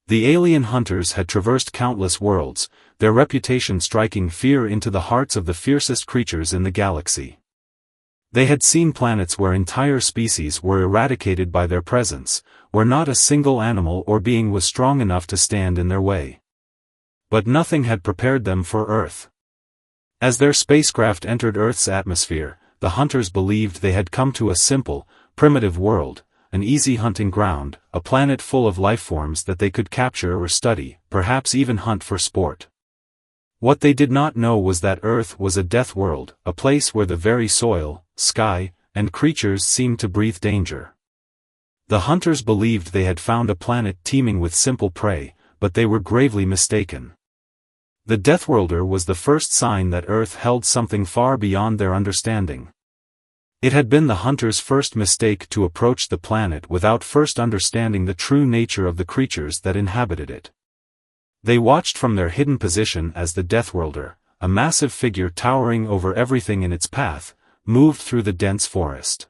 The alien hunters had traversed countless worlds, their reputation striking fear into the hearts of the fiercest creatures in the galaxy. They had seen planets where entire species were eradicated by their presence, where not a single animal or being was strong enough to stand in their way. But nothing had prepared them for Earth. As their spacecraft entered Earth's atmosphere, the hunters believed they had come to a simple, primitive world, an easy hunting ground, a planet full of lifeforms that they could capture or study, perhaps even hunt for sport. What they did not know was that Earth was a death world, a place where the very soil, sky, and creatures seemed to breathe danger. The hunters believed they had found a planet teeming with simple prey, but they were gravely mistaken. The Deathworlder was the first sign that Earth held something far beyond their understanding. It had been the hunters' first mistake to approach the planet without first understanding the true nature of the creatures that inhabited it. They watched from their hidden position as the Deathworlder, a massive figure towering over everything in its path, moved through the dense forest.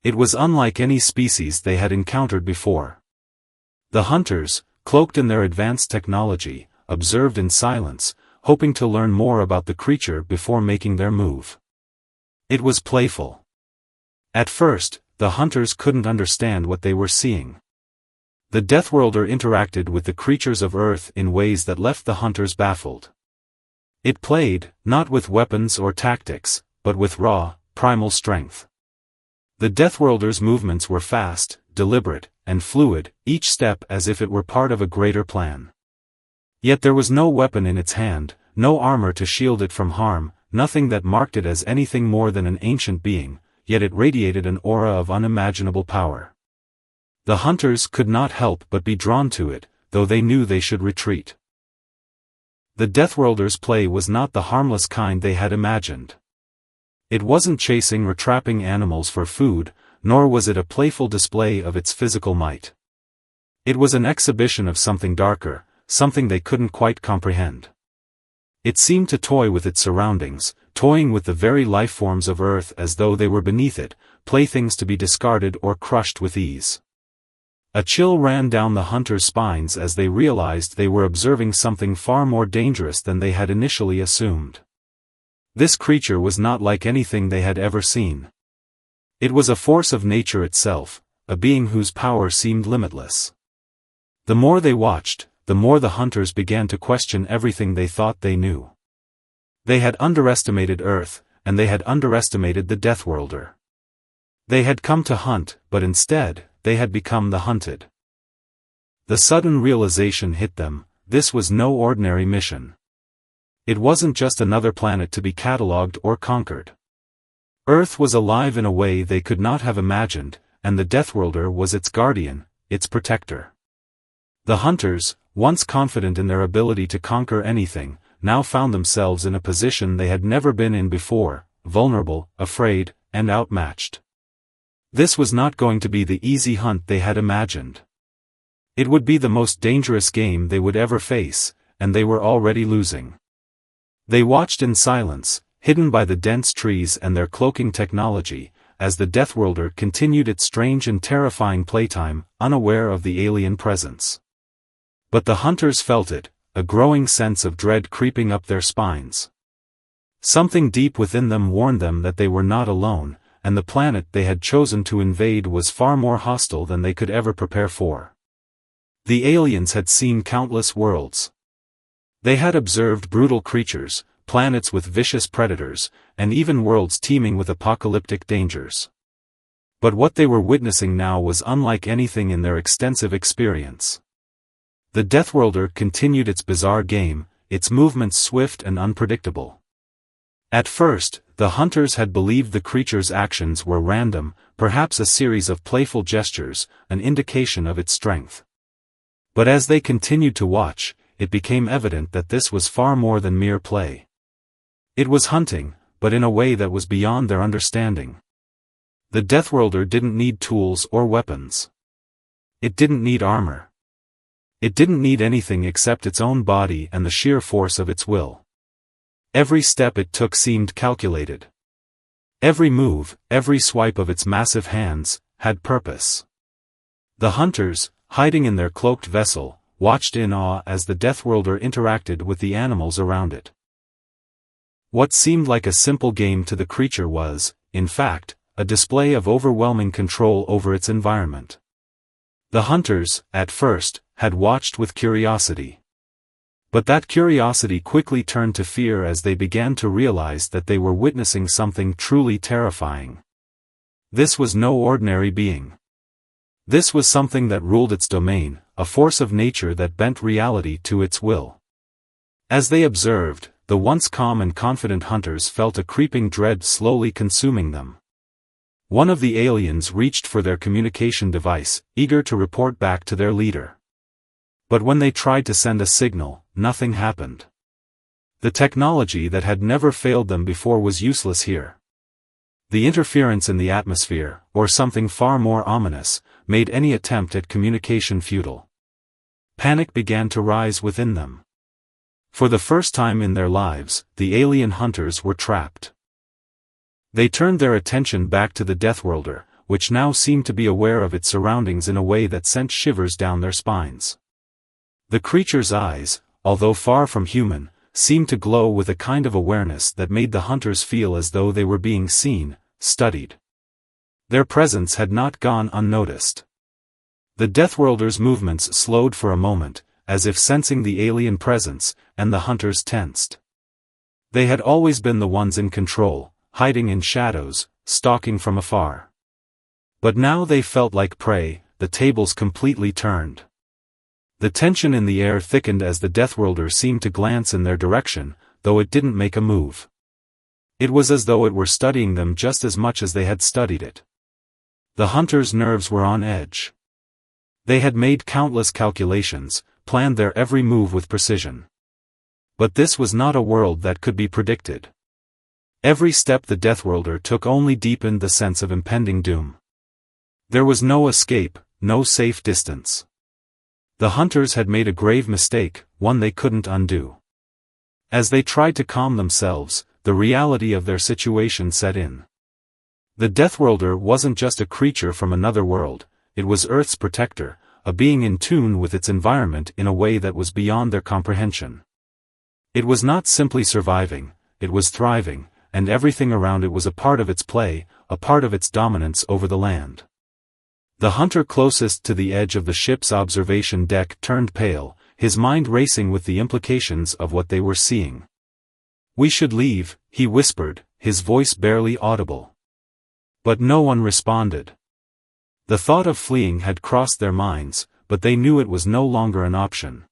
It was unlike any species they had encountered before. The hunters, cloaked in their advanced technology, observed in silence, hoping to learn more about the creature before making their move. It was playful. At first, the hunters couldn't understand what they were seeing. The Deathworlder interacted with the creatures of Earth in ways that left the hunters baffled. It played, not with weapons or tactics, but with raw, primal strength. The Deathworlder's movements were fast, deliberate, and fluid, each step as if it were part of a greater plan. Yet there was no weapon in its hand, no armor to shield it from harm, nothing that marked it as anything more than an ancient being, yet it radiated an aura of unimaginable power. The hunters could not help but be drawn to it, though they knew they should retreat. The Deathworlder's play was not the harmless kind they had imagined. It wasn't chasing or trapping animals for food, nor was it a playful display of its physical might. It was an exhibition of something darker, something they couldn't quite comprehend. It seemed to toy with its surroundings, toying with the very lifeforms of Earth as though they were beneath it, playthings to be discarded or crushed with ease. A chill ran down the hunters' spines as they realized they were observing something far more dangerous than they had initially assumed. This creature was not like anything they had ever seen. It was a force of nature itself, a being whose power seemed limitless. The more they watched, the more the hunters began to question everything they thought they knew. They had underestimated Earth, and they had underestimated the Deathworlder. They had come to hunt, but instead, they had become the hunted. The sudden realization hit them: this was no ordinary mission. It wasn't just another planet to be catalogued or conquered. Earth was alive in a way they could not have imagined, and the Deathworlder was its guardian, its protector. The hunters, once confident in their ability to conquer anything, now found themselves in a position they had never been in before, vulnerable, afraid, and outmatched. This was not going to be the easy hunt they had imagined. It would be the most dangerous game they would ever face, and they were already losing. They watched in silence, hidden by the dense trees and their cloaking technology, as the Deathworlder continued its strange and terrifying playtime, unaware of the alien presence. But the hunters felt it, a growing sense of dread creeping up their spines. Something deep within them warned them that they were not alone, and the planet they had chosen to invade was far more hostile than they could ever prepare for. The aliens had seen countless worlds. They had observed brutal creatures, planets with vicious predators, and even worlds teeming with apocalyptic dangers. But what they were witnessing now was unlike anything in their extensive experience. The Deathworlder continued its bizarre game, its movements swift and unpredictable. At first, the hunters had believed the creature's actions were random, perhaps a series of playful gestures, an indication of its strength. But as they continued to watch, it became evident that this was far more than mere play. It was hunting, but in a way that was beyond their understanding. The Deathworlder didn't need tools or weapons. It didn't need armor. It didn't need anything except its own body and the sheer force of its will. Every step it took seemed calculated. Every move, every swipe of its massive hands, had purpose. The hunters, hiding in their cloaked vessel, watched in awe as the Deathworlder interacted with the animals around it. What seemed like a simple game to the creature was, in fact, a display of overwhelming control over its environment. The hunters, at first, had watched with curiosity. But that curiosity quickly turned to fear as they began to realize that they were witnessing something truly terrifying. This was no ordinary being. This was something that ruled its domain, a force of nature that bent reality to its will. As they observed, the once calm and confident hunters felt a creeping dread slowly consuming them. One of the aliens reached for their communication device, eager to report back to their leader. But when they tried to send a signal, nothing happened. The technology that had never failed them before was useless here. The interference in the atmosphere, or something far more ominous, made any attempt at communication futile. Panic began to rise within them. For the first time in their lives, the alien hunters were trapped. They turned their attention back to the Deathworlder, which now seemed to be aware of its surroundings in a way that sent shivers down their spines. The creature's eyes, although far from human, seemed to glow with a kind of awareness that made the hunters feel as though they were being seen, studied. Their presence had not gone unnoticed. The Deathworlder's movements slowed for a moment, as if sensing the alien presence, and the hunters tensed. They had always been the ones in control, hiding in shadows, stalking from afar. But now they felt like prey, the tables completely turned. The tension in the air thickened as the Deathworlder seemed to glance in their direction, though it didn't make a move. It was as though it were studying them just as much as they had studied it. The hunters' nerves were on edge. They had made countless calculations, planned their every move with precision. But this was not a world that could be predicted. Every step the Deathworlder took only deepened the sense of impending doom. There was no escape, no safe distance. The hunters had made a grave mistake, one they couldn't undo. As they tried to calm themselves, the reality of their situation set in. The Deathworlder wasn't just a creature from another world, it was Earth's protector, a being in tune with its environment in a way that was beyond their comprehension. It was not simply surviving, it was thriving, and everything around it was a part of its play, a part of its dominance over the land. The hunter closest to the edge of the ship's observation deck turned pale, his mind racing with the implications of what they were seeing. "We should leave," he whispered, his voice barely audible. But no one responded. The thought of fleeing had crossed their minds, but they knew it was no longer an option.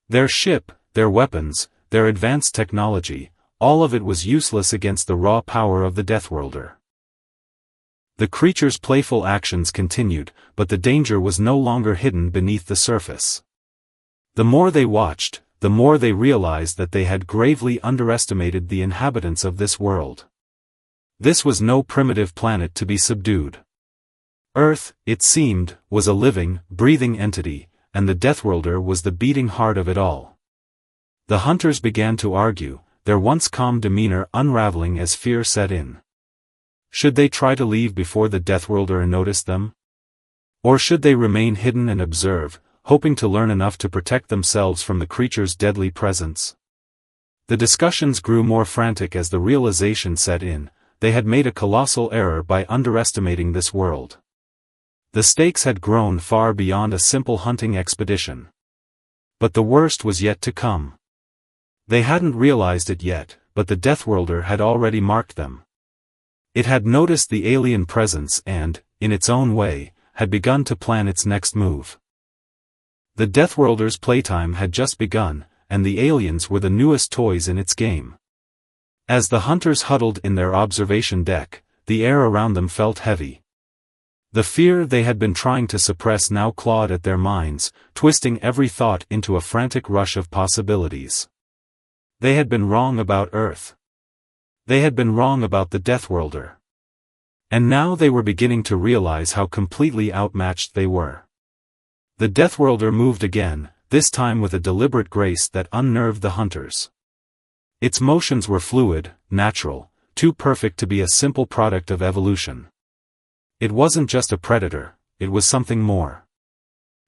Their ship, their weapons, their advanced technology, all of it was useless against the raw power of the Deathworlder. The creature's playful actions continued, but the danger was no longer hidden beneath the surface. The more they watched, the more they realized that they had gravely underestimated the inhabitants of this world. This was no primitive planet to be subdued. Earth, it seemed, was a living, breathing entity, and the Deathworlder was the beating heart of it all. The hunters began to argue, their once calm demeanor unraveling as fear set in. Should they try to leave before the Deathworlder noticed them? Or should they remain hidden and observe, hoping to learn enough to protect themselves from the creature's deadly presence? The discussions grew more frantic as the realization set in, they had made a colossal error by underestimating this world. The stakes had grown far beyond a simple hunting expedition. But the worst was yet to come. They hadn't realized it yet, but the Deathworlder had already marked them. It had noticed the alien presence and, in its own way, had begun to plan its next move. The Deathworlder's playtime had just begun, and the aliens were the newest toys in its game. As the hunters huddled in their observation deck, the air around them felt heavy. The fear they had been trying to suppress now clawed at their minds, twisting every thought into a frantic rush of possibilities. They had been wrong about Earth. They had been wrong about the Deathworlder. And now they were beginning to realize how completely outmatched they were. The Deathworlder moved again, this time with a deliberate grace that unnerved the hunters. Its motions were fluid, natural, too perfect to be a simple product of evolution. It wasn't just a predator, it was something more.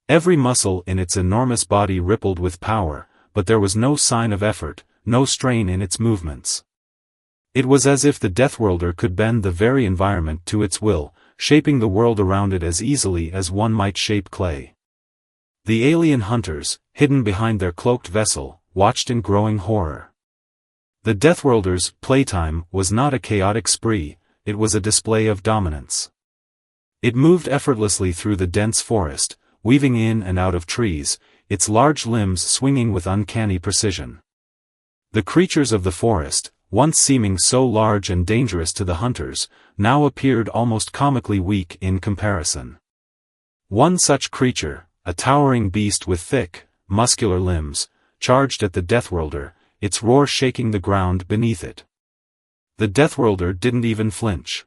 Every muscle in its enormous body rippled with power, but there was no sign of effort, no strain in its movements. It was as if the Deathworlder could bend the very environment to its will, shaping the world around it as easily as one might shape clay. The alien hunters, hidden behind their cloaked vessel, watched in growing horror. The Deathworlders' playtime was not a chaotic spree, it was a display of dominance. It moved effortlessly through the dense forest, weaving in and out of trees, its large limbs swinging with uncanny precision. The creatures of the forest, once seeming so large and dangerous to the hunters, now appeared almost comically weak in comparison. One such creature, a towering beast with thick, muscular limbs, charged at the Deathworlder, its roar shaking the ground beneath it. The Deathworlder didn't even flinch.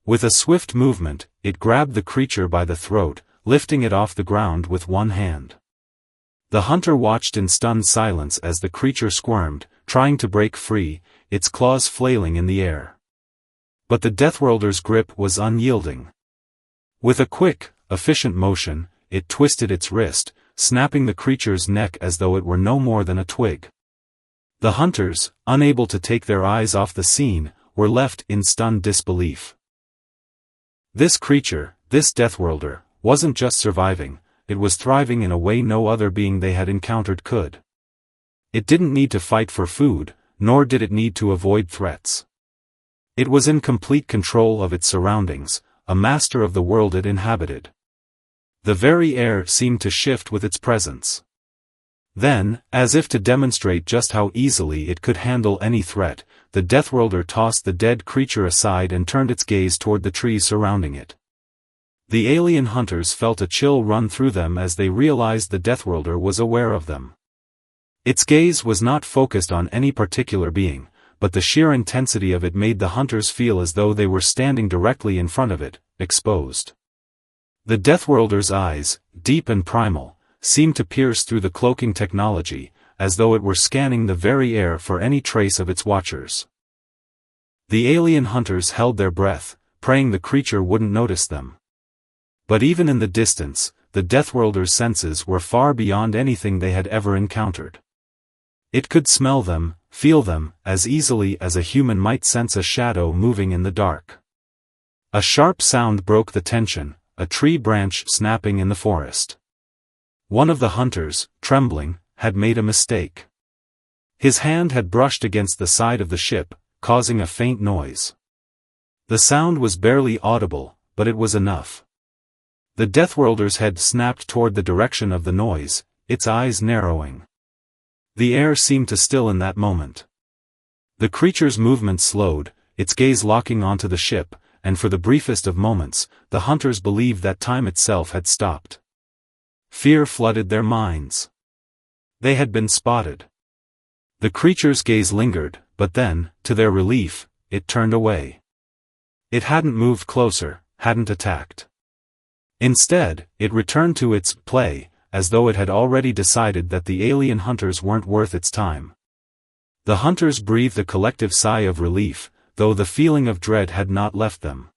With a swift movement, it grabbed the creature by the throat, lifting it off the ground with one hand. The hunter watched in stunned silence as the creature squirmed, trying to break free, its claws flailing in the air. But the Deathworlder's grip was unyielding. With a quick, efficient motion, it twisted its wrist, snapping the creature's neck as though it were no more than a twig. The hunters, unable to take their eyes off the scene, were left in stunned disbelief. This creature, this Deathworlder, wasn't just surviving, it was thriving in a way no other being they had encountered could. It didn't need to fight for food, nor did it need to avoid threats. It was in complete control of its surroundings, a master of the world it inhabited. The very air seemed to shift with its presence. Then, as if to demonstrate just how easily it could handle any threat, the Deathworlder tossed the dead creature aside and turned its gaze toward the trees surrounding it. The alien hunters felt a chill run through them as they realized the Deathworlder was aware of them. Its gaze was not focused on any particular being, but the sheer intensity of it made the hunters feel as though they were standing directly in front of it, exposed. The Deathworlder's eyes, deep and primal, seemed to pierce through the cloaking technology, as though it were scanning the very air for any trace of its watchers. The alien hunters held their breath, praying the creature wouldn't notice them. But even in the distance, the Deathworlder's senses were far beyond anything they had ever encountered. It could smell them, feel them, as easily as a human might sense a shadow moving in the dark. A sharp sound broke the tension, a tree branch snapping in the forest. One of the hunters, trembling, had made a mistake. His hand had brushed against the side of the ship, causing a faint noise. The sound was barely audible, but it was enough. The Deathworlder's head snapped toward the direction of the noise, its eyes narrowing. The air seemed to still in that moment. The creature's movement slowed, its gaze locking onto the ship, and for the briefest of moments, the hunters believed that time itself had stopped. Fear flooded their minds. They had been spotted. The creature's gaze lingered, but then, to their relief, it turned away. It hadn't moved closer, hadn't attacked. Instead, it returned to its play, as though it had already decided that the alien hunters weren't worth its time. The hunters breathed a collective sigh of relief, though the feeling of dread had not left them.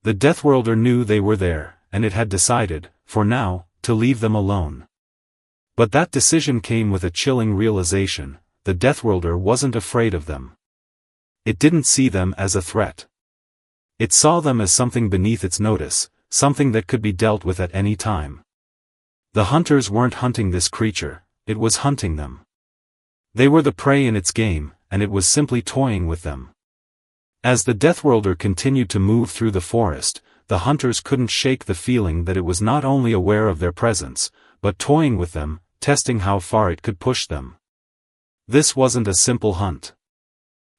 The Deathworlder knew they were there, and it had decided, for now, to leave them alone. But that decision came with a chilling realization: the Deathworlder wasn't afraid of them. It didn't see them as a threat. It saw them as something beneath its notice, something that could be dealt with at any time. The hunters weren't hunting this creature, it was hunting them. They were the prey in its game, and it was simply toying with them. As the Deathworlder continued to move through the forest, the hunters couldn't shake the feeling that it was not only aware of their presence, but toying with them, testing how far it could push them. This wasn't a simple hunt.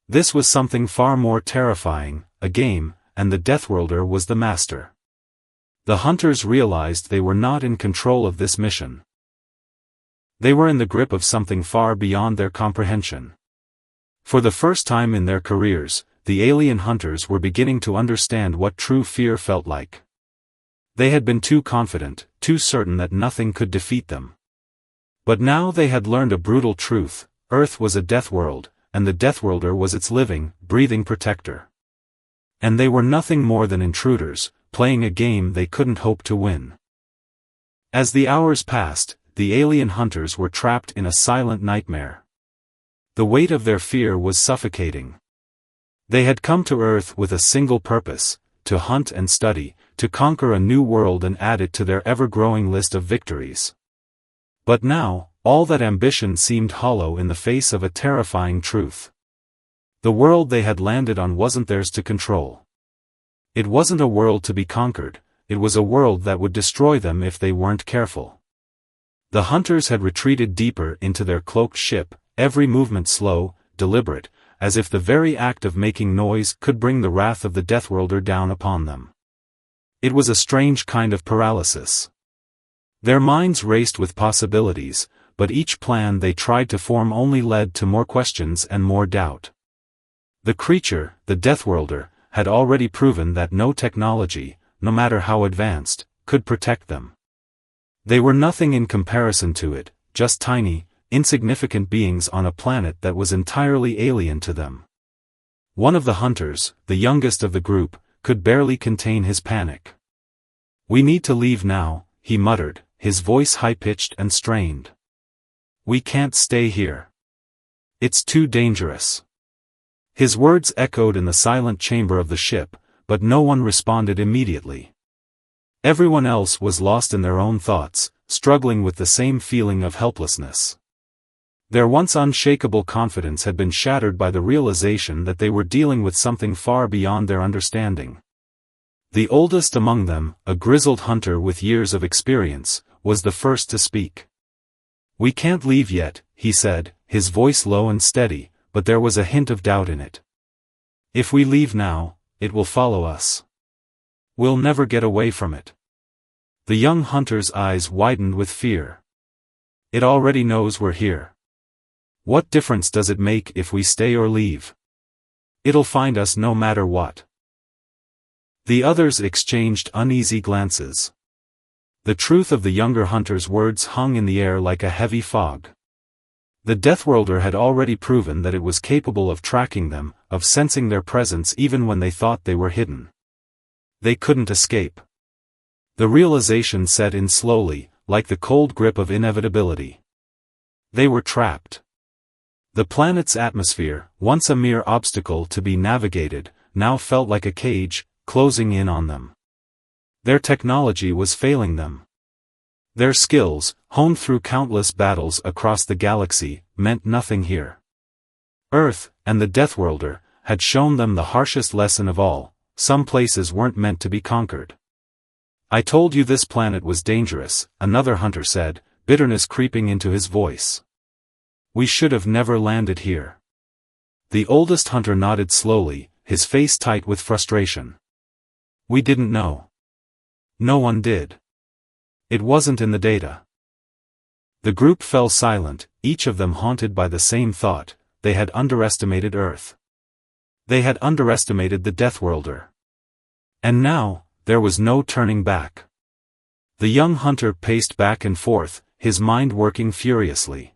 This was something far more terrifying, a game, and the Deathworlder was the master. The hunters realized they were not in control of this mission. They were in the grip of something far beyond their comprehension. For the first time in their careers, the alien hunters were beginning to understand what true fear felt like. They had been too confident, too certain that nothing could defeat them. But now they had learned a brutal truth: Earth was a death world, and the Deathworlder was its living, breathing protector. And they were nothing more than intruders, playing a game they couldn't hope to win. As the hours passed, the alien hunters were trapped in a silent nightmare. The weight of their fear was suffocating. They had come to Earth with a single purpose: to hunt and study, to conquer a new world and add it to their ever-growing list of victories. But now, all that ambition seemed hollow in the face of a terrifying truth. The world they had landed on wasn't theirs to control. It wasn't a world to be conquered, it was a world that would destroy them if they weren't careful. The hunters had retreated deeper into their cloaked ship, every movement slow, deliberate, as if the very act of making noise could bring the wrath of the Deathworlder down upon them. It was a strange kind of paralysis. Their minds raced with possibilities, but each plan they tried to form only led to more questions and more doubt. The creature, the Deathworlder, had already proven that no technology, no matter how advanced, could protect them. They were nothing in comparison to it, just tiny, insignificant beings on a planet that was entirely alien to them. One of the hunters, the youngest of the group, could barely contain his panic. "We need to leave now," he muttered, his voice high-pitched and strained. "We can't stay here. It's too dangerous." His words echoed in the silent chamber of the ship, but no one responded immediately. Everyone else was lost in their own thoughts, struggling with the same feeling of helplessness. Their once unshakable confidence had been shattered by the realization that they were dealing with something far beyond their understanding. The oldest among them, a grizzled hunter with years of experience, was the first to speak. "We can't leave yet," he said, his voice low and steady, but there was a hint of doubt in it. "If we leave now, it will follow us. We'll never get away from it." The young hunter's eyes widened with fear. "It already knows we're here. What difference does it make if we stay or leave? It'll find us no matter what." The others exchanged uneasy glances. The truth of the younger hunter's words hung in the air like a heavy fog. The Deathworlder had already proven that it was capable of tracking them, of sensing their presence even when they thought they were hidden. They couldn't escape. The realization set in slowly, like the cold grip of inevitability. They were trapped. The planet's atmosphere, once a mere obstacle to be navigated, now felt like a cage, closing in on them. Their technology was failing them. Their skills, honed through countless battles across the galaxy, meant nothing here. Earth, and the Deathworlder, had shown them the harshest lesson of all: some places weren't meant to be conquered. "I told you this planet was dangerous," another hunter said, bitterness creeping into his voice. "We should have never landed here." The oldest hunter nodded slowly, his face tight with frustration. "We didn't know. No one did. It wasn't in the data." The group fell silent, each of them haunted by the same thought: they had underestimated Earth. They had underestimated the Deathworlder. And now, there was no turning back. The young hunter paced back and forth, his mind working furiously.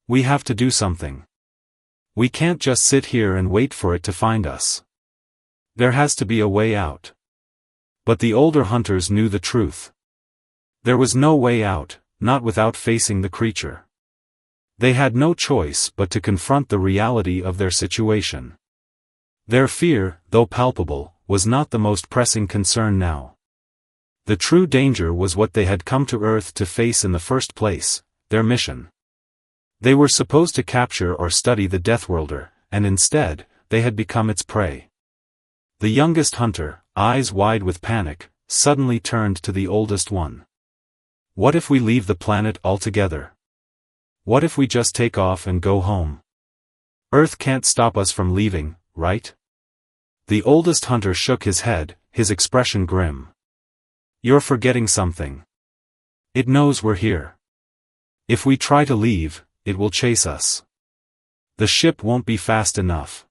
"We have to do something. We can't just sit here and wait for it to find us. There has to be a way out." But the older hunters knew the truth. There was no way out, not without facing the creature. They had no choice but to confront the reality of their situation. Their fear, though palpable, was not the most pressing concern now. The true danger was what they had come to Earth to face in the first place: their mission. They were supposed to capture or study the Deathworlder, and instead, they had become its prey. The youngest hunter, eyes wide with panic, suddenly turned to the oldest one. "What if we leave the planet altogether? What if we just take off and go home? Earth can't stop us from leaving, right?" The oldest hunter shook his head, his expression grim. "You're forgetting something. It knows we're here. If we try to leave, it will chase us. The ship won't be fast enough.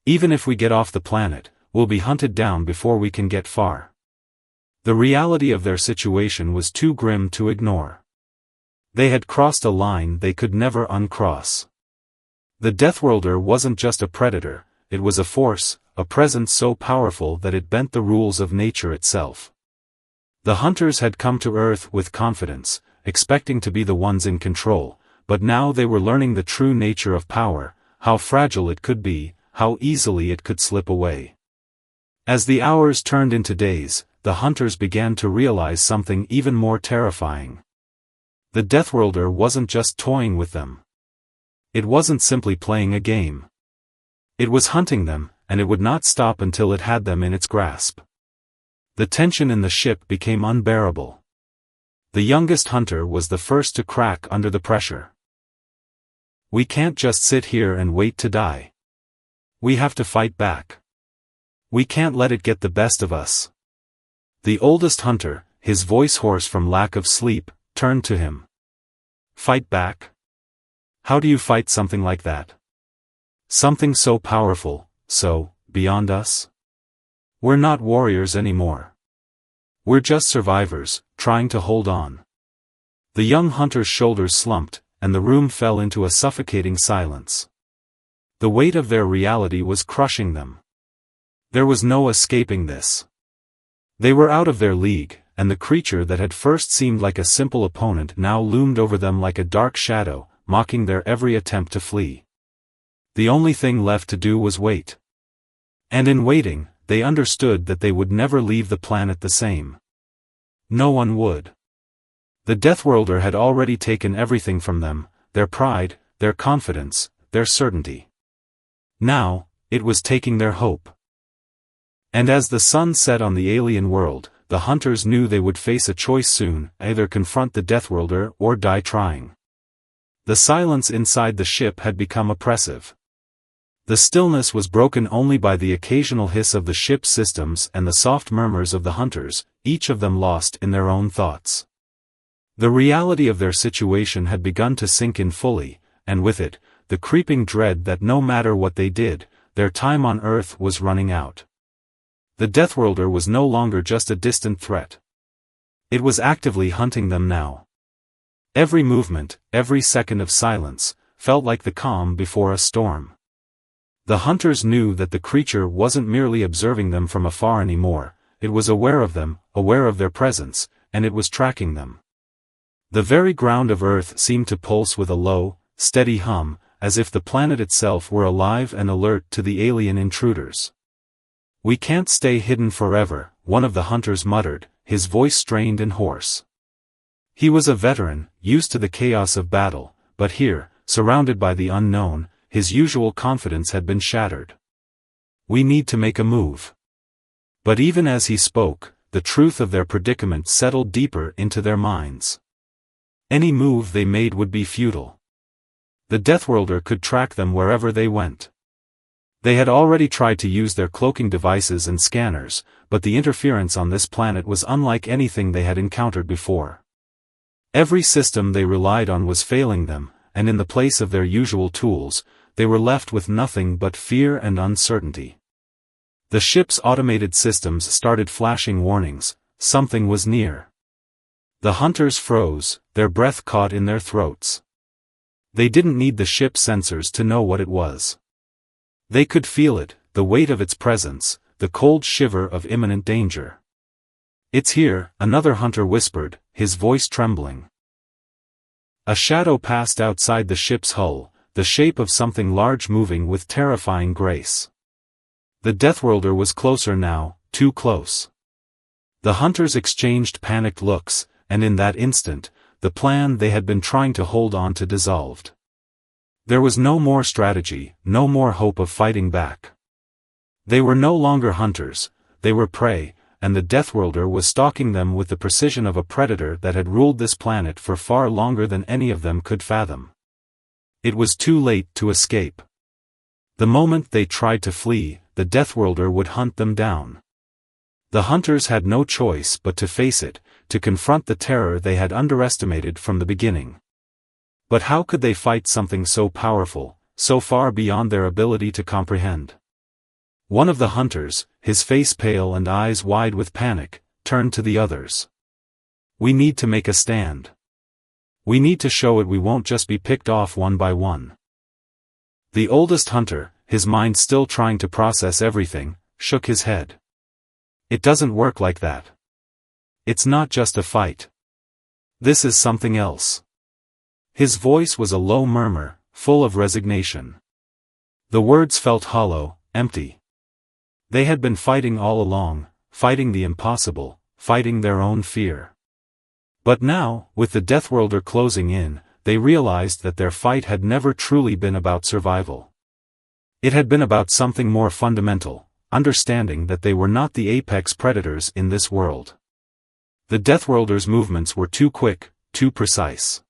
Even if we get off the planet, we'll be hunted down before we can get far." The reality of their situation was too grim to ignore. They had crossed a line they could never uncross. The Deathworlder wasn't just a predator, it was a force, a presence so powerful that it bent the rules of nature itself. The hunters had come to Earth with confidence, expecting to be the ones in control, but now they were learning the true nature of power, how fragile it could be, how easily it could slip away. As the hours turned into days, the hunters began to realize something even more terrifying. The Deathworlder wasn't just toying with them. It wasn't simply playing a game. It was hunting them, and it would not stop until it had them in its grasp. The tension in the ship became unbearable. The youngest hunter was the first to crack under the pressure. "We can't just sit here and wait to die. We have to fight back. We can't let it get the best of us." The oldest hunter, his voice hoarse from lack of sleep, turned to him. "Fight back? How do you fight something like that? Something so powerful, so beyond us? We're not warriors anymore. We're just survivors, trying to hold on." The young hunter's shoulders slumped, and the room fell into a suffocating silence. The weight of their reality was crushing them. There was no escaping this. They were out of their league, and the creature that had first seemed like a simple opponent now loomed over them like a dark shadow, mocking their every attempt to flee. The only thing left to do was wait. And in waiting, they understood that they would never leave the planet the same. No one would. The Deathworlder had already taken everything from them, their pride, their confidence, their certainty. Now, it was taking their hope. And as the sun set on the alien world, the hunters knew they would face a choice soon, either confront the Deathworlder or die trying. The silence inside the ship had become oppressive. The stillness was broken only by the occasional hiss of the ship's systems and the soft murmurs of the hunters, each of them lost in their own thoughts. The reality of their situation had begun to sink in fully, and with it, the creeping dread that no matter what they did, their time on Earth was running out. The Deathworlder was no longer just a distant threat. It was actively hunting them now. Every movement, every second of silence, felt like the calm before a storm. The hunters knew that the creature wasn't merely observing them from afar anymore, it was aware of them, aware of their presence, and it was tracking them. The very ground of Earth seemed to pulse with a low, steady hum, as if the planet itself were alive and alert to the alien intruders. "We can't stay hidden forever," one of the hunters muttered, his voice strained and hoarse. He was a veteran, used to the chaos of battle, but here, surrounded by the unknown, his usual confidence had been shattered. "We need to make a move." But even as he spoke, the truth of their predicament settled deeper into their minds. Any move they made would be futile. The Deathworlder could track them wherever they went. They had already tried to use their cloaking devices and scanners, but the interference on this planet was unlike anything they had encountered before. Every system they relied on was failing them, and in the place of their usual tools, they were left with nothing but fear and uncertainty. The ship's automated systems started flashing warnings, something was near. The hunters froze, their breath caught in their throats. They didn't need the ship's sensors to know what it was. They could feel it, the weight of its presence, the cold shiver of imminent danger. "It's here," another hunter whispered, his voice trembling. A shadow passed outside the ship's hull, the shape of something large moving with terrifying grace. The Deathworlder was closer now, too close. The hunters exchanged panicked looks, and in that instant, the plan they had been trying to hold on to dissolved. There was no more strategy, no more hope of fighting back. They were no longer hunters, they were prey, and the Deathworlder was stalking them with the precision of a predator that had ruled this planet for far longer than any of them could fathom. It was too late to escape. The moment they tried to flee, the Deathworlder would hunt them down. The hunters had no choice but to face it, to confront the terror they had underestimated from the beginning. But how could they fight something so powerful, so far beyond their ability to comprehend? One of the hunters, his face pale and eyes wide with panic, turned to the others. "We need to make a stand. We need to show it we won't just be picked off one by one." The oldest hunter, his mind still trying to process everything, shook his head. "It doesn't work like that. It's not just a fight. This is something else. His voice was a low murmur, full of resignation. The words felt hollow, empty. They had been fighting all along, fighting the impossible, fighting their own fear. But now, with the Deathworlder closing in, they realized that their fight had never truly been about survival. It had been about something more fundamental, understanding that they were not the apex predators in this world. The Deathworlder's movements were too quick, too precise.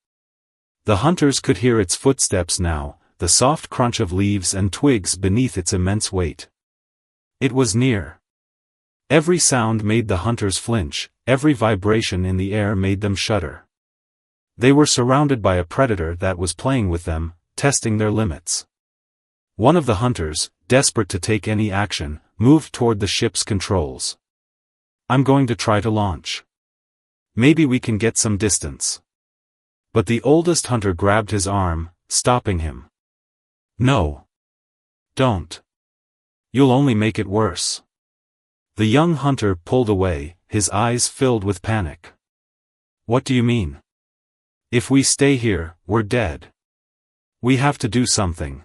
The hunters could hear its footsteps now, the soft crunch of leaves and twigs beneath its immense weight. It was near. Every sound made the hunters flinch, every vibration in the air made them shudder. They were surrounded by a predator that was playing with them, testing their limits. One of the hunters, desperate to take any action, moved toward the ship's controls. "I'm going to try to launch. Maybe we can get some distance." But the oldest hunter grabbed his arm, stopping him. "No. Don't. You'll only make it worse." The young hunter pulled away, his eyes filled with panic. "What do you mean? If we stay here, we're dead. We have to do something."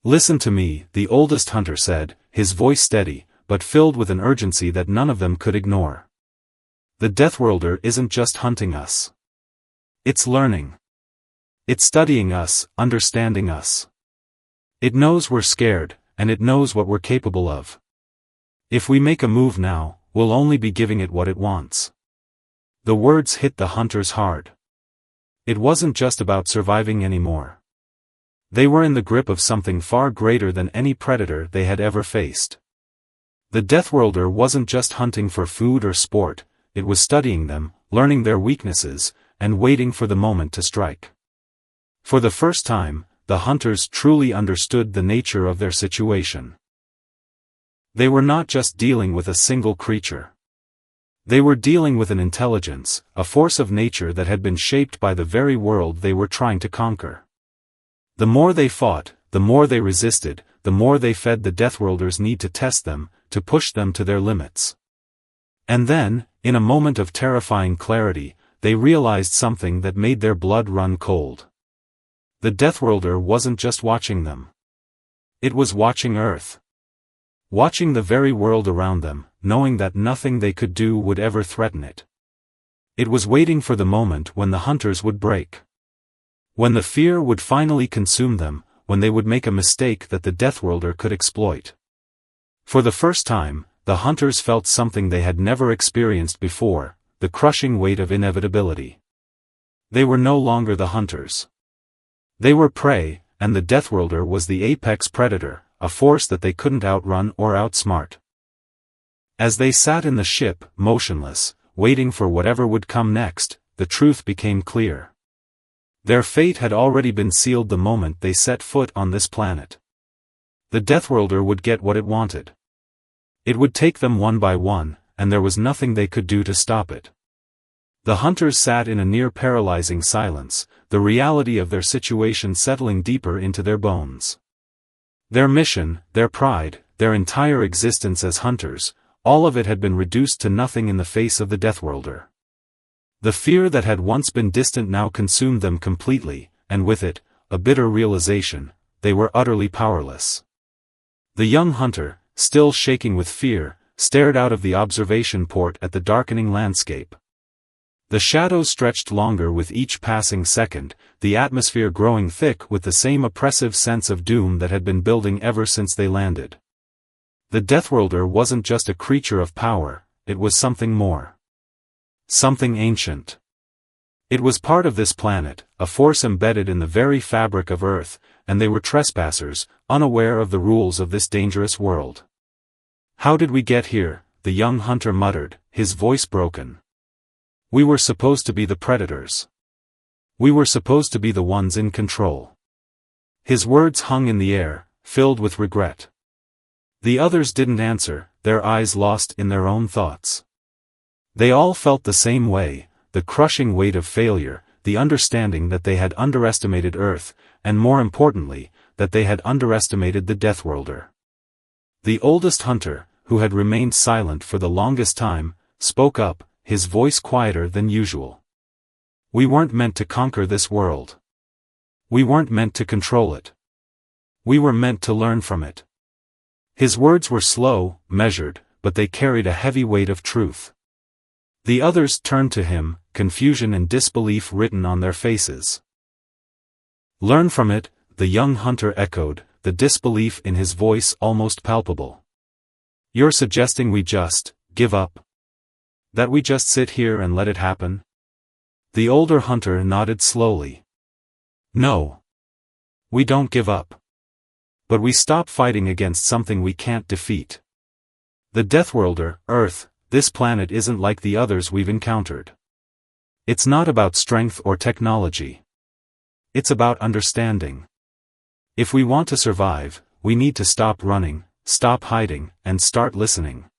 "Listen to me," the oldest hunter said, his voice steady, but filled with an urgency that none of them could ignore. "The Deathworlder isn't just hunting us. It's learning. It's studying us, understanding us. It knows we're scared, and it knows what we're capable of. If we make a move now, we'll only be giving it what it wants." The words hit the hunters hard. It wasn't just about surviving anymore. They were in the grip of something far greater than any predator they had ever faced. The Deathworlder wasn't just hunting for food or sport, it was studying them, learning their weaknesses, and waiting for the moment to strike. For the first time, the hunters truly understood the nature of their situation. They were not just dealing with a single creature. They were dealing with an intelligence, a force of nature that had been shaped by the very world they were trying to conquer. The more they fought, the more they resisted, the more they fed the Deathworlder's need to test them, to push them to their limits. And then, in a moment of terrifying clarity, they realized something that made their blood run cold. The Deathworlder wasn't just watching them. It was watching Earth. Watching the very world around them, knowing that nothing they could do would ever threaten it. It was waiting for the moment when the hunters would break. When the fear would finally consume them, when they would make a mistake that the Deathworlder could exploit. For the first time, the hunters felt something they had never experienced before, the crushing weight of inevitability. They were no longer the hunters. They were prey, and the Deathworlder was the apex predator, a force that they couldn't outrun or outsmart. As they sat in the ship, motionless, waiting for whatever would come next, the truth became clear. Their fate had already been sealed the moment they set foot on this planet. The Deathworlder would get what it wanted. It would take them one by one, and there was nothing they could do to stop it. The hunters sat in a near-paralyzing silence, the reality of their situation settling deeper into their bones. Their mission, their pride, their entire existence as hunters, all of it had been reduced to nothing in the face of the Deathworlder. The fear that had once been distant now consumed them completely, and with it, a bitter realization, they were utterly powerless. The young hunter, still shaking with fear, stared out of the observation port at the darkening landscape. The shadows stretched longer with each passing second, the atmosphere growing thick with the same oppressive sense of doom that had been building ever since they landed. The Deathworlder wasn't just a creature of power, it was something more. Something ancient. It was part of this planet, a force embedded in the very fabric of Earth, and they were trespassers, unaware of the rules of this dangerous world. "How did we get here?" the young hunter muttered, his voice broken. "We were supposed to be the predators. We were supposed to be the ones in control." His words hung in the air, filled with regret. The others didn't answer, their eyes lost in their own thoughts. They all felt the same way, the crushing weight of failure, the understanding that they had underestimated Earth, and more importantly, that they had underestimated the Deathworlder. The oldest hunter, who had remained silent for the longest time, spoke up, his voice quieter than usual. We weren't meant to conquer this world. We weren't meant to control it. We were meant to learn from it. His words were slow, measured, but they carried a heavy weight of truth. The others turned to him, confusion and disbelief written on their faces. Learn from it, the young hunter echoed, the disbelief in his voice almost palpable. You're suggesting we just give up? That we just sit here and let it happen? The older hunter nodded slowly. No. We don't give up. But we stop fighting against something we can't defeat. The Deathworlder, Earth, this planet isn't like the others we've encountered. It's not about strength or technology. It's about understanding. If we want to survive, we need to stop running, stop hiding, and start listening.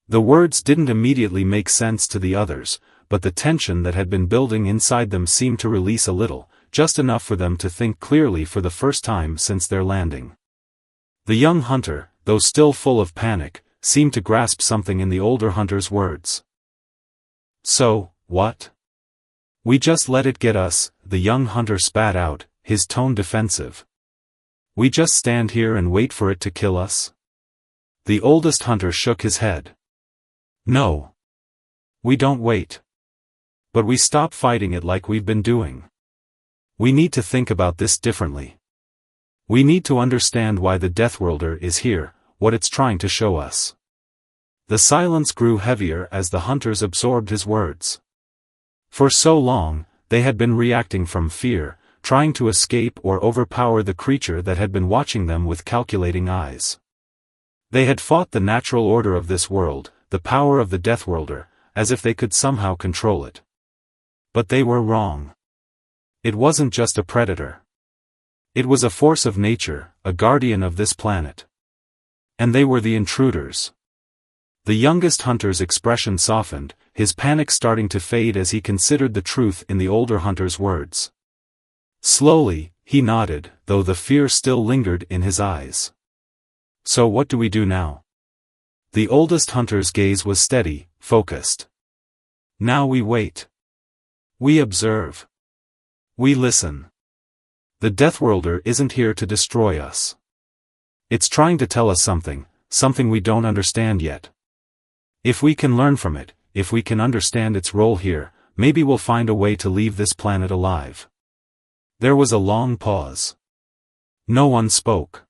The words didn't immediately make sense to the others, but the tension that had been building inside them seemed to release a little, just enough for them to think clearly for the first time since their landing. The young hunter, though still full of panic, seemed to grasp something in the older hunter's words. So, what? We just let it get us, the young hunter spat out, his tone defensive. We just stand here and wait for it to kill us? The oldest hunter shook his head. No. We don't wait. But we stop fighting it like we've been doing. We need to think about this differently. We need to understand why the Deathworlder is here, what it's trying to show us. The silence grew heavier as the hunters absorbed his words. For so long, they had been reacting from fear, trying to escape or overpower the creature that had been watching them with calculating eyes. They had fought the natural order of this world, the power of the Deathworlder, as if they could somehow control it. But they were wrong. It wasn't just a predator. It was a force of nature, a guardian of this planet. And they were the intruders. The youngest hunter's expression softened, his panic starting to fade as he considered the truth in the older hunter's words. Slowly, he nodded, though the fear still lingered in his eyes. So what do we do now? The oldest hunter's gaze was steady, focused. Now we wait. We observe. We listen. The Deathworlder isn't here to destroy us. It's trying to tell us something we don't understand yet. If we can learn from it, if we can understand its role here, maybe we'll find a way to leave this planet alive. There was a long pause. No one spoke.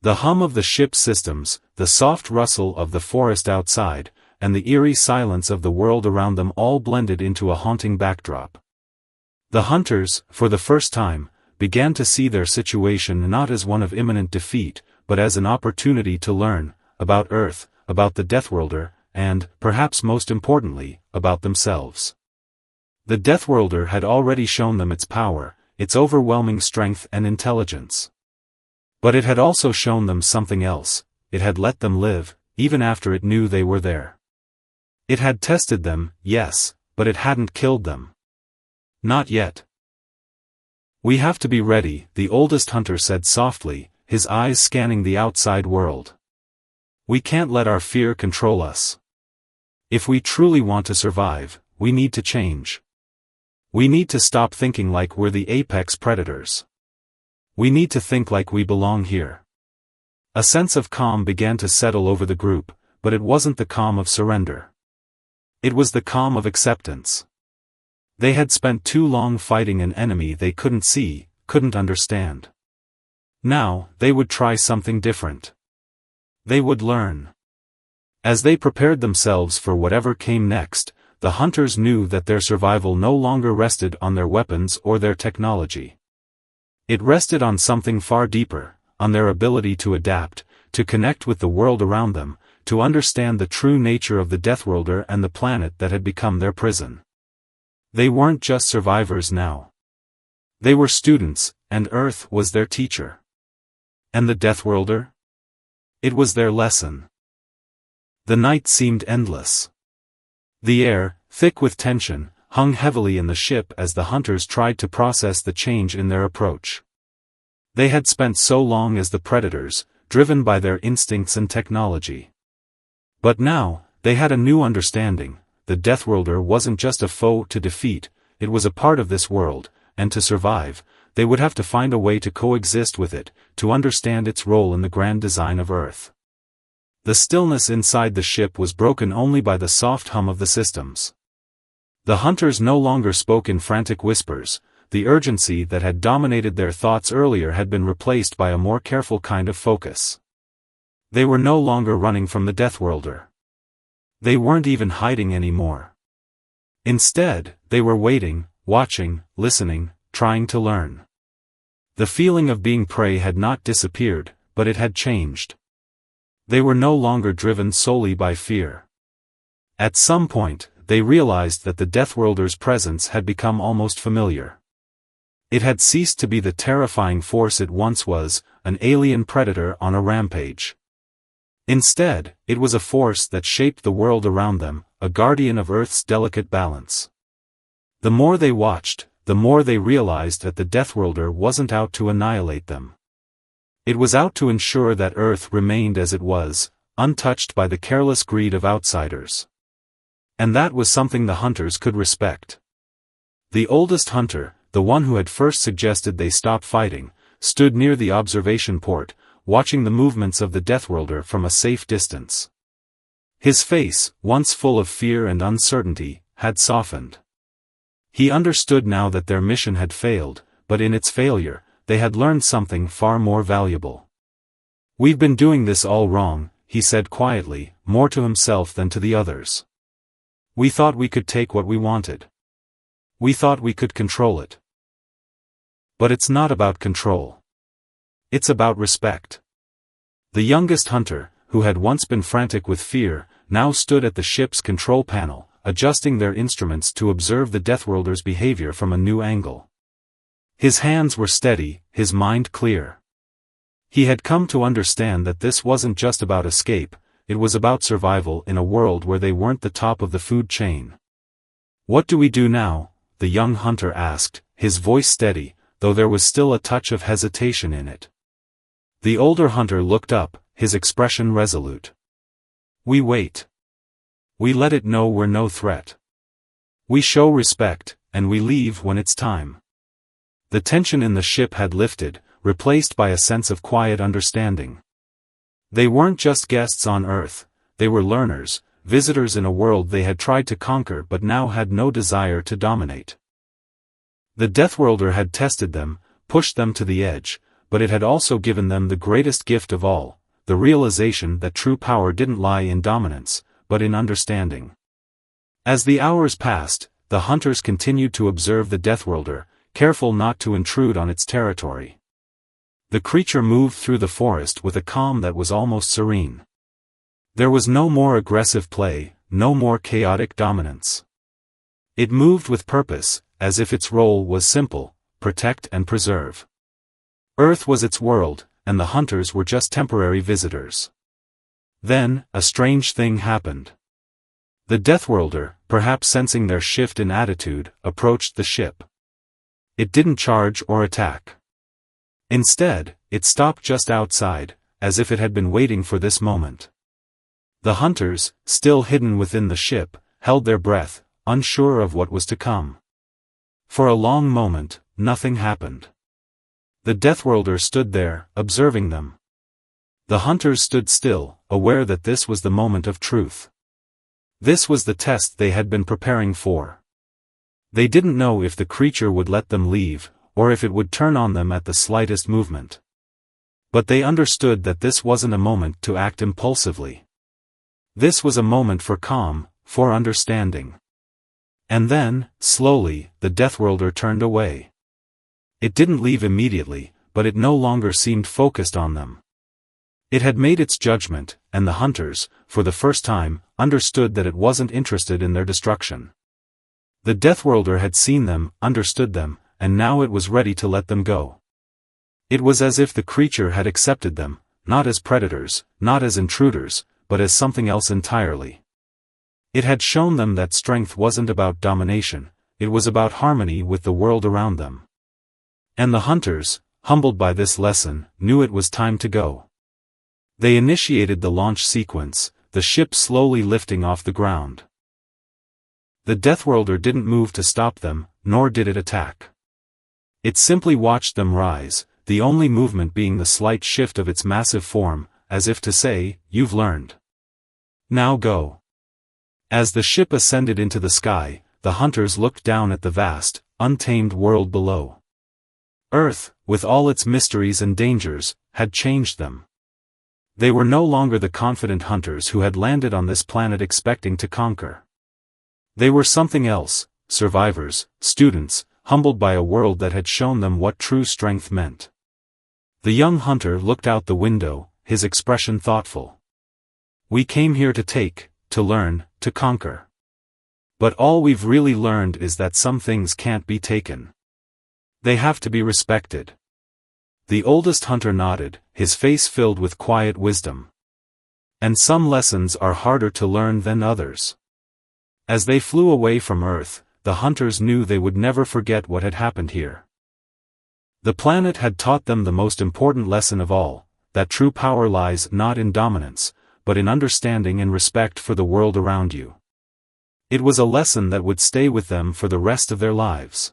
The hum of the ship's systems, the soft rustle of the forest outside, and the eerie silence of the world around them all blended into a haunting backdrop. The hunters, for the first time, began to see their situation not as one of imminent defeat, but as an opportunity to learn, about Earth, about the Deathworlder, and, perhaps most importantly, about themselves. The Deathworlder had already shown them its power, its overwhelming strength and intelligence. But it had also shown them something else, it had let them live, even after it knew they were there. It had tested them, yes, but it hadn't killed them. Not yet. We have to be ready, the oldest hunter said softly, his eyes scanning the outside world. We can't let our fear control us. If we truly want to survive, we need to change. We need to stop thinking like we're the apex predators. We need to think like we belong here. A sense of calm began to settle over the group, but it wasn't the calm of surrender. It was the calm of acceptance. They had spent too long fighting an enemy they couldn't see, couldn't understand. Now, they would try something different. They would learn. As they prepared themselves for whatever came next, the hunters knew that their survival no longer rested on their weapons or their technology. It rested on something far deeper, on their ability to adapt, to connect with the world around them, to understand the true nature of the Deathworlder and the planet that had become their prison. They weren't just survivors now. They were students, and Earth was their teacher. And the Deathworlder? It was their lesson. The night seemed endless. The air, thick with tension, hung heavily in the ship as the hunters tried to process the change in their approach. They had spent so long as the predators, driven by their instincts and technology. But now, they had a new understanding, the Deathworlder wasn't just a foe to defeat, it was a part of this world, and to survive, they would have to find a way to coexist with it, to understand its role in the grand design of Earth. The stillness inside the ship was broken only by the soft hum of the systems. The hunters no longer spoke in frantic whispers. The urgency that had dominated their thoughts earlier had been replaced by a more careful kind of focus. They were no longer running from the Deathworlder. They weren't even hiding anymore. Instead, they were waiting, watching, listening, trying to learn. The feeling of being prey had not disappeared, but it had changed. They were no longer driven solely by fear. At some point, they realized that the Deathworlder's presence had become almost familiar. It had ceased to be the terrifying force it once was, an alien predator on a rampage. Instead, it was a force that shaped the world around them, a guardian of Earth's delicate balance. The more they watched, the more they realized that the Deathworlder wasn't out to annihilate them. It was out to ensure that Earth remained as it was, untouched by the careless greed of outsiders. And that was something the hunters could respect. The oldest hunter, the one who had first suggested they stop fighting, stood near the observation port, watching the movements of the Deathworlder from a safe distance. His face, once full of fear and uncertainty, had softened. He understood now that their mission had failed, but in its failure, they had learned something far more valuable. "We've been doing this all wrong," he said quietly, more to himself than to the others. "We thought we could take what we wanted. We thought we could control it. But it's not about control. It's about respect." The youngest hunter, who had once been frantic with fear, now stood at the ship's control panel, adjusting their instruments to observe the Deathworlder's behavior from a new angle. His hands were steady, his mind clear. He had come to understand that this wasn't just about escape, it was about survival in a world where they weren't the top of the food chain. "What do we do now?" the young hunter asked, his voice steady, though there was still a touch of hesitation in it. The older hunter looked up, his expression resolute. "We wait. We let it know we're no threat. We show respect, and we leave when it's time." The tension in the ship had lifted, replaced by a sense of quiet understanding. They weren't just guests on Earth, they were learners, visitors in a world they had tried to conquer but now had no desire to dominate. The Deathworlder had tested them, pushed them to the edge, but it had also given them the greatest gift of all, the realization that true power didn't lie in dominance, but in understanding. As the hours passed, the hunters continued to observe the Deathworlder, careful not to intrude on its territory. The creature moved through the forest with a calm that was almost serene. There was no more aggressive play, no more chaotic dominance. It moved with purpose, as if its role was simple: protect and preserve. Earth was its world, and the hunters were just temporary visitors. Then, a strange thing happened. The Deathworlder, perhaps sensing their shift in attitude, approached the ship. It didn't charge or attack. Instead, it stopped just outside, as if it had been waiting for this moment. The hunters, still hidden within the ship, held their breath, unsure of what was to come. For a long moment, nothing happened. The Deathworlder stood there, observing them. The hunters stood still, aware that this was the moment of truth. This was the test they had been preparing for. They didn't know if the creature would let them leave, or if it would turn on them at the slightest movement. But they understood that this wasn't a moment to act impulsively. This was a moment for calm, for understanding. And then, slowly, the Deathworlder turned away. It didn't leave immediately, but it no longer seemed focused on them. It had made its judgment, and the hunters, for the first time, understood that it wasn't interested in their destruction. The Deathworlder had seen them, understood them, and now it was ready to let them go. It was as if the creature had accepted them, not as predators, not as intruders, but as something else entirely. It had shown them that strength wasn't about domination, it was about harmony with the world around them. And the hunters, humbled by this lesson, knew it was time to go. They initiated the launch sequence, the ship slowly lifting off the ground. The Deathworlder didn't move to stop them, nor did it attack. It simply watched them rise, the only movement being the slight shift of its massive form, as if to say, "You've learned. Now go." As the ship ascended into the sky, the hunters looked down at the vast, untamed world below. Earth, with all its mysteries and dangers, had changed them. They were no longer the confident hunters who had landed on this planet expecting to conquer. They were something else, survivors, students, humbled by a world that had shown them what true strength meant. The young hunter looked out the window, his expression thoughtful. "We came here to take, to learn, to conquer. But all we've really learned is that some things can't be taken. They have to be respected." The oldest hunter nodded, his face filled with quiet wisdom. "And some lessons are harder to learn than others." As they flew away from Earth, the hunters knew they would never forget what had happened here. The planet had taught them the most important lesson of all, that true power lies not in dominance, but in understanding and respect for the world around you. It was a lesson that would stay with them for the rest of their lives.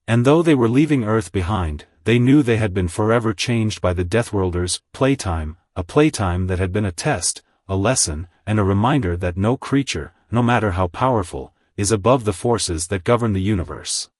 And though they were leaving Earth behind, they knew they had been forever changed by the Deathworlders' playtime, a playtime that had been a test, a lesson, and a reminder that no creature, no matter how powerful, is above the forces that govern the universe.